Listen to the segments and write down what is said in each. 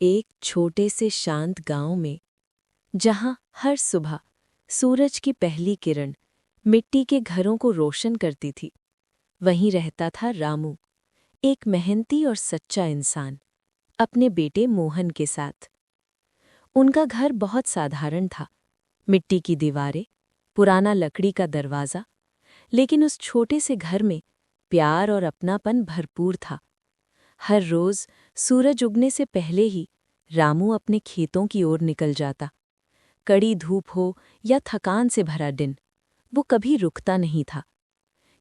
एक छोटे से शांत गांव में, जहां हर सुबह सूरज की पहली किरण मिट्टी के घरों को रोशन करती थी, वहीं रहता था रामू, एक मेहनती और सच्चा इंसान, अपने बेटे मोहन के साथ। उनका घर बहुत साधारण था, मिट्टी की दीवारें, पुराना लकड़ी का दरवाज़ा, लेकिन उस छोटे से घर में प्यार और अपनापन भरपूर था। हर रोज़ सूरज उगने से पहले ही रामू अपने खेतों की ओर निकल जाता। कड़ी धूप हो या थकान से भरा दिन, वो कभी रुकता नहीं था,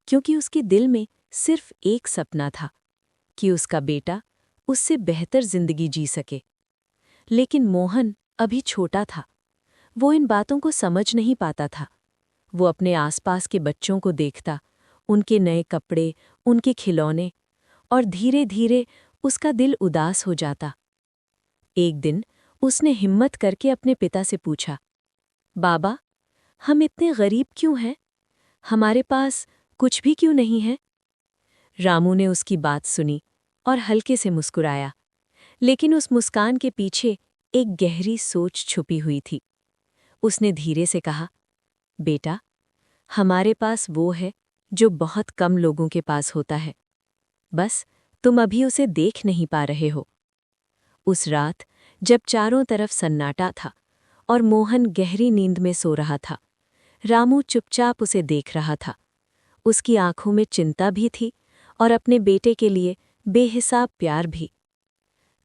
क्योंकि उसके दिल में सिर्फ एक सपना था कि उसका बेटा उससे बेहतर जिंदगी जी सके। लेकिन मोहन अभी छोटा था, वो इन बातों को समझ नहीं पाता था। वो अपने आसपास के बच्चों को देखता, उनके नए कपड़े, उनके खिलौने, और धीरे धीरे उसका दिल उदास हो जाता। एक दिन उसने हिम्मत करके अपने पिता से पूछा, बाबा, हम इतने गरीब क्यों हैं? हमारे पास कुछ भी क्यों नहीं है? रामू ने उसकी बात सुनी और हल्के से मुस्कुराया, लेकिन उस मुस्कान के पीछे एक गहरी सोच छुपी हुई थी। उसने धीरे से कहा, बेटा, हमारे पास वो है जो बहुत कम लोगों के पास होता है, बस तुम अभी उसे देख नहीं पा रहे हो। उस रात जब चारों तरफ सन्नाटा था और मोहन गहरी नींद में सो रहा था, रामू चुपचाप उसे देख रहा था। उसकी आंखों में चिंता भी थी और अपने बेटे के लिए बेहिसाब प्यार भी।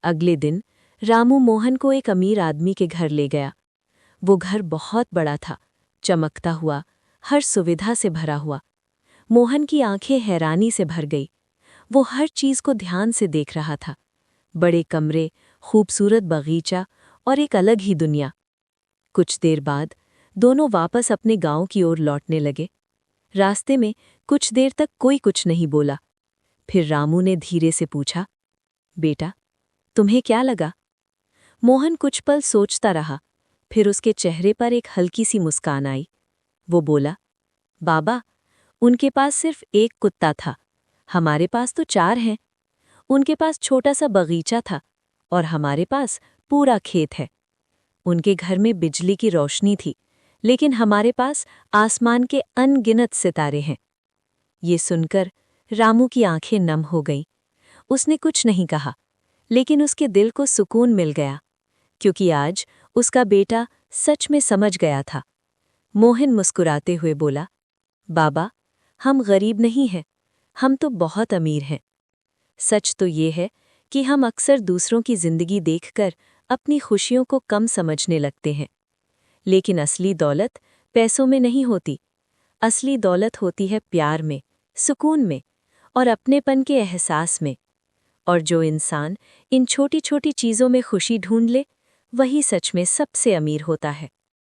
अगले दिन रामू मोहन को एक अमीर आदमी के घर ले गया। वो घर बहुत बड़ा था, चमकता हुआ, हर सुविधा से भरा हुआ। मोहन की आंखें हैरानी से भर गई। वो हर चीज को ध्यान से देख रहा था, बड़े कमरे, खूबसूरत बगीचा और एक अलग ही दुनिया। कुछ देर बाद दोनों वापस अपने गांव की ओर लौटने लगे। रास्ते में कुछ देर तक कोई कुछ नहीं बोला। फिर रामू ने धीरे से पूछा, बेटा, तुम्हें क्या लगा? मोहन कुछ पल सोचता रहा, फिर उसके चेहरे पर एक हल्की सी मुस्कान आई। वो बोला, बाबा, उनके पास सिर्फ एक कुत्ता था, हमारे पास तो 4 हैं। उनके पास छोटा सा बगीचा था और हमारे पास पूरा खेत है। उनके घर में बिजली की रोशनी थी, लेकिन हमारे पास आसमान के अनगिनत सितारे हैं। ये सुनकर रामू की आंखें नम हो गईं। उसने कुछ नहीं कहा, लेकिन उसके दिल को सुकून मिल गया, क्योंकि आज उसका बेटा सच में समझ गया था। मोहन मुस्कुराते हुए बोला, बाबा, हम गरीब नहीं हैं, हम तो बहुत अमीर हैं। सच तो ये है कि हम अक्सर दूसरों की जिंदगी देखकर अपनी खुशियों को कम समझने लगते हैं। लेकिन असली दौलत पैसों में नहीं होती। असली दौलत होती है प्यार में, सुकून में और अपनेपन के एहसास में। और जो इंसान इन छोटी छोटी चीज़ों में खुशी ढूंढ ले, वही सच में सबसे अमीर होता है।